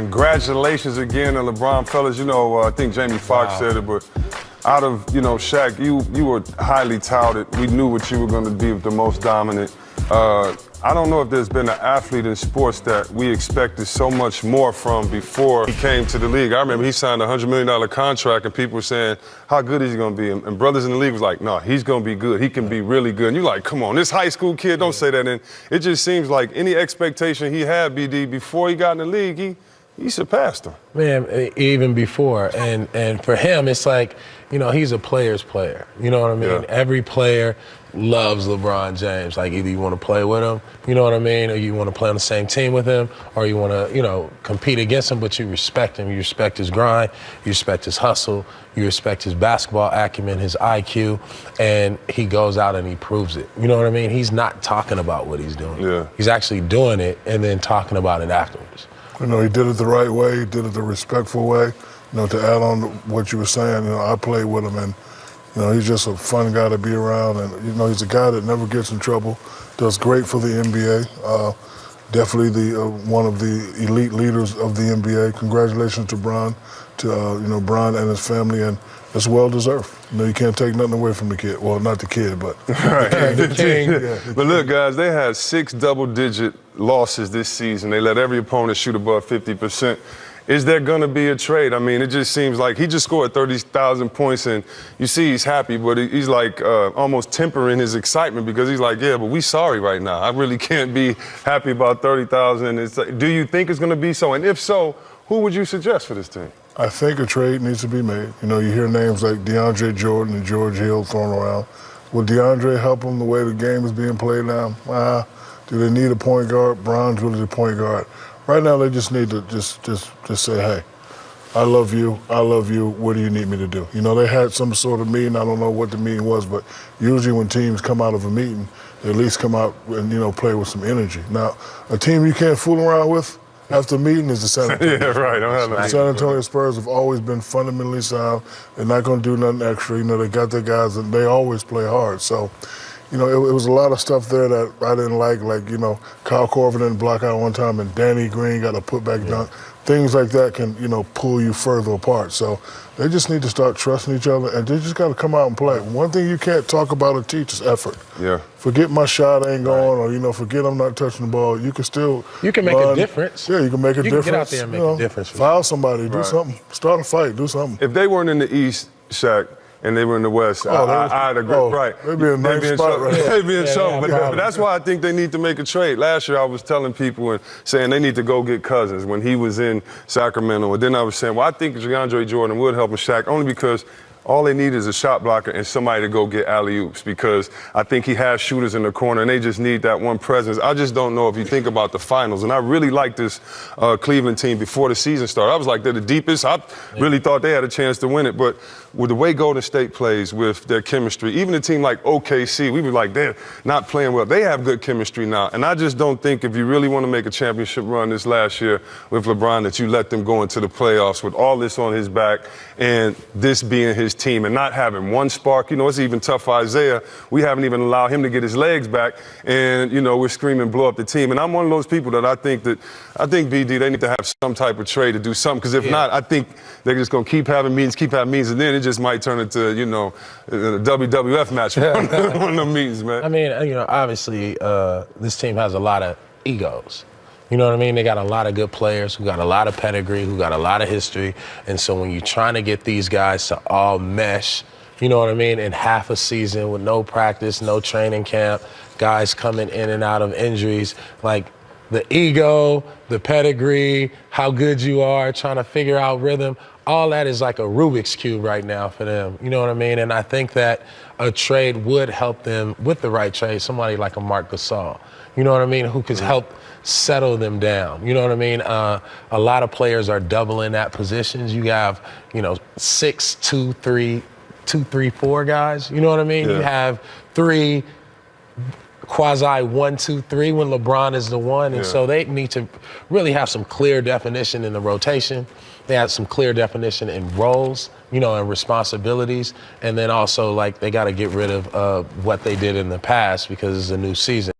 Congratulations again to LeBron, fellas. You know, I think Jamie Foxx said it, but out of, Shaq, you were highly touted. We knew what you were going to be the most dominant. I don't know if there's been an athlete in sports that we expected so much more from before he came to the league. I remember he signed a $100 million contract and people were saying, how good is he going to be? And brothers in the league was like, no, he's going to be good. He can be really good. And you're like, come on, this high school kid, don't say that. And it just seems like any expectation he had, BD, before he got in the league, he surpassed him. Man, even before. And for him, it's like, he's a player's player. You know what I mean? Yeah. Every player loves LeBron James. Like, either you want to play with him, you know what I mean, or you want to play on the same team with him, or you want to, compete against him, but you respect him. You respect his grind. You respect his hustle. You respect his basketball acumen, his IQ, and he goes out and he proves it. You know what I mean? He's not talking about what he's doing. Yeah. He's actually doing it and then talking about it afterwards. He did it the right way. He did it the respectful way. To add on to what you were saying, I played with him, and he's just a fun guy to be around, and he's a guy that never gets in trouble. Does great for the NBA. Definitely one of the elite leaders of the NBA. Congratulations to Bron, Bron and his family, and it's well deserved. You can't take nothing away from the kid. Well, not the kid, but the king. Yeah. But look, guys, they had 6 double-digit losses this season. They let every opponent shoot above 50%. Is there going to be a trade? I mean, it just seems like he just scored 30,000 points, and you see he's happy, but he's like almost tempering his excitement because he's like, yeah, but we sorry right now. I really can't be happy about 30,000. Like, do you think it's going to be so? And if so, who would you suggest for this team? I think a trade needs to be made. You hear names like DeAndre Jordan and George Hill thrown around. Will DeAndre help them the way the game is being played now? Do they need a point guard? Bron's really the point guard. Right now, they just need to just say, hey, I love you. What do you need me to do? They had some sort of meeting. I don't know what the meeting was, but usually when teams come out of a meeting, they at least come out and, play with some energy. Now, a team you can't fool around with after the meeting is the San Antonio Yeah, right. The San Antonio Spurs have always been fundamentally sound. They're not going to do nothing extra. They got their guys, and they always play hard. So, it was a lot of stuff there that I didn't like Kyle Korver didn't block out one time, and Danny Green got a putback dunk. Things like that can, pull you further apart. So they just need to start trusting each other, and they just got to come out and play. One thing you can't talk about or teach is effort. Yeah. Forget my shot ain't going, or, forget I'm not touching the ball. You can still make a difference. Yeah, you can make a difference. Get out there and make a difference. Foul somebody, do something. Start a fight, do something. If they weren't in the East, Shaq, and they were in the West, I'd agree. Right. They'd be in a nice spot right They'd be in trouble. But that's why I think they need to make a trade. Last year I was telling people and saying they need to go get Cousins when he was in Sacramento. And then I was saying, well, I think DeAndre Jordan would help Shaq only because all they need is a shot blocker and somebody to go get alley-oops, because I think he has shooters in the corner and they just need that one presence. I just don't know if you think about the finals. And I really like this Cleveland team before the season started. I was like, they're the deepest. I really thought they had a chance to win it. But with the way Golden State plays with their chemistry, even a team like OKC, we were like, they're not playing well. They have good chemistry now. And I just don't think if you really want to make a championship run this last year with LeBron, that you let them go into the playoffs with all this on his back and this being his team and not having one spark. It's even tough for Isaiah. We haven't even allowed him to get his legs back, and we're screaming blow up the team. And I'm one of those people that I think BD, they need to have some type of trade to do something, because if not, I think they're just going to keep having meetings, and then it just might turn into a WWF match one of them meetings, man. I mean, obviously this team has a lot of egos. You know what I mean? They got a lot of good players who got a lot of pedigree, who got a lot of history. And so when you're trying to get these guys to all mesh, you know what I mean, in half a season with no practice, no training camp, guys coming in and out of injuries, like the ego, the pedigree, how good you are, trying to figure out rhythm, all that is like a Rubik's Cube right now for them. You know what I mean? And I think that a trade would help them with the right trade, somebody like a Marc Gasol, you know what I mean, who could help settle them down. You know what I mean? A lot of players are doubling that positions. You have, 6, 2, 3, 2, 3, 4 guys. You know what I mean? Yeah. You have 3 quasi 1, 2, 3 when LeBron is the one. And so they need to really have some clear definition in the rotation. They have some clear definition in roles, and responsibilities. And then also, they got to get rid of what they did in the past, because it's a new season.